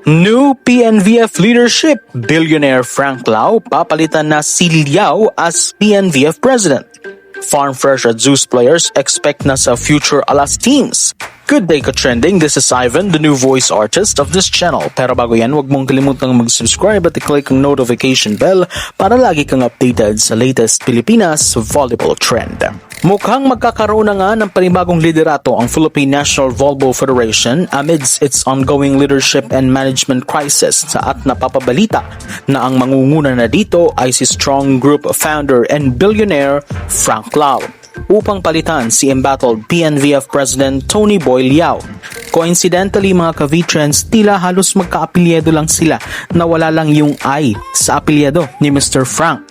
New PNVF leadership, billionaire Frank Lau papalitan na si Liao as PNVF president. Farm Fresh at Zeus players expect na sa future Alas teams. Good day ka-trending, this is Ivan, the new voice artist of this channel. Pero bago yan, huwag mong kalimutang mag-subscribe at i-click ang notification bell para lagi kang updated sa latest Pilipinas volleyball trend. Mukhang magkakaroon na nga ng panibagong liderato ang Philippine National Volleyball Federation amidst its ongoing leadership and management crisis at napapabalita na ang mangunguna na dito ay si Strong Group founder and billionaire Frank Lau upang palitan si embattled PNVF President Tony Boy Liao. Coincidentally mga ka-V-Trends, tila halos magka-apelyido lang sila na wala lang yung I sa apelyido ni Mr. Frank.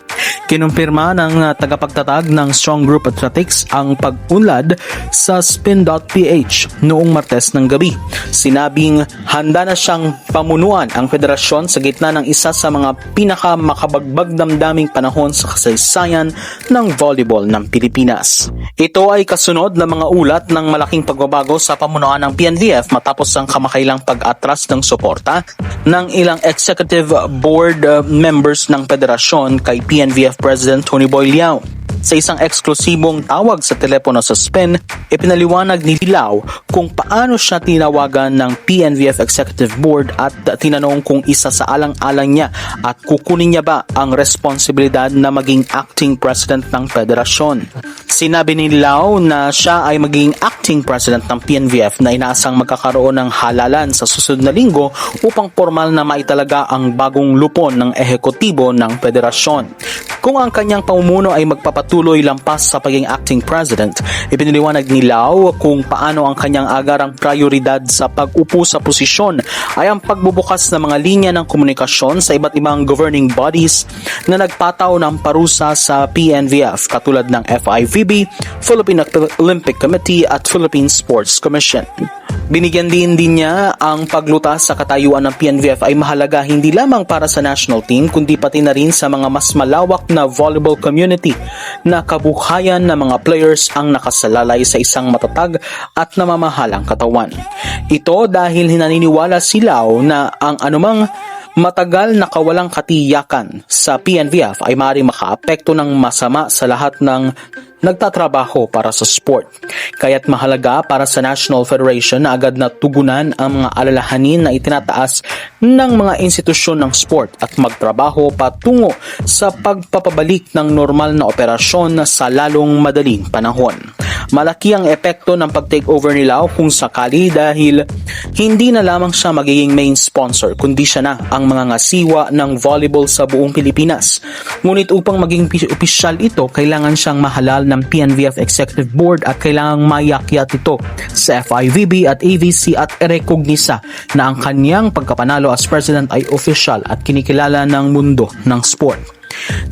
Kinumpirma ng tagapagtatag ng Strong Group Athletics ang pag-unlad sa spin.ph noong Martes ng gabi. Sinabing handa na siyang pamunuan ang federasyon sa gitna ng isa sa mga pinakamakabagbag damdaming panahon sa kasaysayan ng volleyball ng Pilipinas. Ito ay kasunod ng mga ulat ng malaking pagbabago sa pamunuan ng PNVF matapos ang kamakailang pag-atras ng suporta ng ilang executive board members ng federasyon kay PNVF President Tony Boy Liao. Sa isang eksklusibong tawag sa telepono sa Spin, ipinaliwanag ni Liao kung paano siya tinawagan ng PNVF Executive Board at tinanong kung isa sa alang-alang niya at kukunin niya ba ang responsibilidad na maging acting president ng federasyon. Sinabi ni Liao na siya ay maging acting president ng PNVF na inaasang magkakaroon ng halalan sa susunod na linggo upang formal na maitalaga ang bagong lupon ng ehekutibo ng federasyon. Kung ang kanyang pamumuno ay magpapatuloy lampas sa pagiging acting president, ipiniliwanag ni Lau kung paano ang kanyang agarang prioridad sa pag-upo sa posisyon ay ang pagbubukas ng mga linya ng komunikasyon sa iba't ibang governing bodies na nagpataw ng parusa sa PNVF katulad ng FIVB, Philippine Olympic Committee at Philippine Sports Commission. Binigyan din niya ang paglutas sa katayuan ng PNVF ay mahalaga hindi lamang para sa national team kundi pati na rin sa mga mas malawak na volleyball community na kabuhayan ng mga players ang nakasalalay sa isang matatag at namamahalang katawan. Ito dahil naniniwala si Lau na ang anumang matagal na kawalang katiyakan sa PNVF ay maaaring makaapekto ng masama sa lahat ng nagtatrabaho para sa sport. Kaya't mahalaga para sa National Federation na agad na tugunan ang mga alalahanin na itinataas ng mga institusyon ng sport at magtrabaho patungo sa pagpapabalik ng normal na operasyon sa lalong madaling panahon. Malaki ang epekto ng pag-takeover ni Lau kung sakali dahil hindi na lamang siya magiging main sponsor kundi siya na ang mga ngasiwa ng volleyball sa buong Pilipinas. Ngunit upang maging opisyal ito, kailangan siyang mahalal ng PNVF Executive Board at kailangang mayakyat ito sa FIVB at AVC at erekognisa na ang kanyang pagkapanalo as president ay official at kinikilala ng mundo ng sport.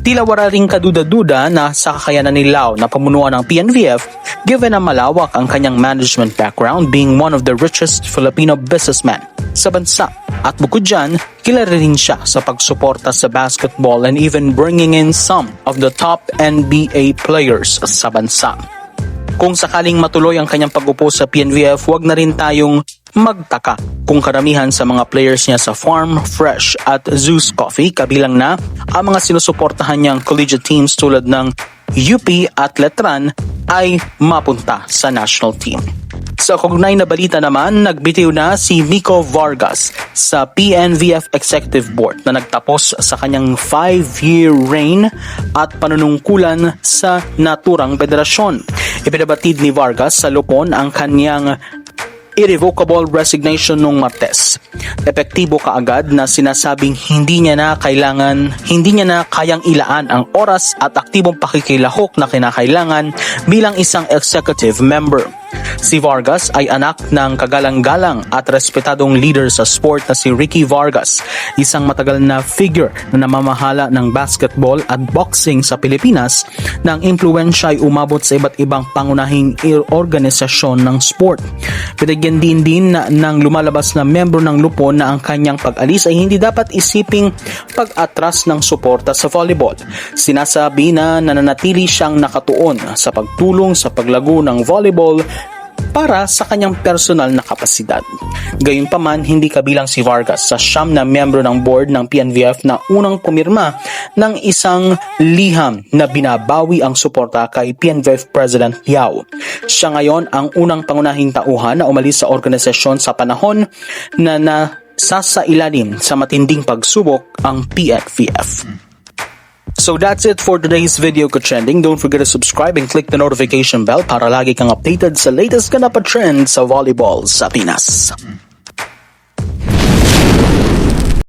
Tila wala ring kaduda-duda na sa kakayanan ni Lau na pamunuan ng PNVF given na malawak ang kanyang management background being one of the richest Filipino businessmen sa bansa. At bukod dyan, kilala rin siya sa pagsuporta sa basketball and even bringing in some of the top NBA players sa bansa. Kung sakaling matuloy ang kanyang pag-upo sa PNVF, huwag na rin tayong magtaka kung karamihan sa mga players niya sa Farm Fresh at Zeus Coffee kabilang na ang mga sinusuportahan niyang collegiate teams tulad ng UP at Letran ay mapunta sa national team. Sa kaugnay na balita naman, nagbitiw na si Nico Vargas sa PNVF Executive Board na nagtapos sa kanyang 5-year reign at panunungkulan sa naturang federasyon. Ipinabatid ni Vargas sa lupon ang kanyang irrevocable resignation noong Martes. Epektibo kaagad na sinasabing hindi niya na kayang ilaan ang oras at aktibong pakikilahok na kinakailangan bilang isang executive member. Si Vargas ay anak ng kagalang-galang at respetadong leader sa sport na si Ricky Vargas, isang matagal na figure na namamahala ng basketball at boxing sa Pilipinas na ang impluwensya ay umabot sa iba't ibang pangunahing organisasyon ng sport. Pinagyan din ng lumalabas na membro ng lupon na ang kanyang pag-alis ay hindi dapat isiping pag-atras ng suporta sa volleyball. Sinasabi na nananatili siyang nakatuon sa pagtulong sa paglago ng volleyball para sa kanyang personal na kapasidad. Gayunpaman, hindi kabilang si Vargas sa 9 na miyembro ng board ng PNVF na unang pumirma ng isang liham na binabawi ang suporta kay PNVF President Yao. Siya ngayon ang unang pangunahing tauhan na umalis sa organisasyon sa panahon na nasasailalim sa matinding pagsubok ang PNVF. So that's it for today's video ka-trending. Don't forget to subscribe and click the notification bell para lagi kang updated sa latest ganap at trend sa volleyball sa Pinas.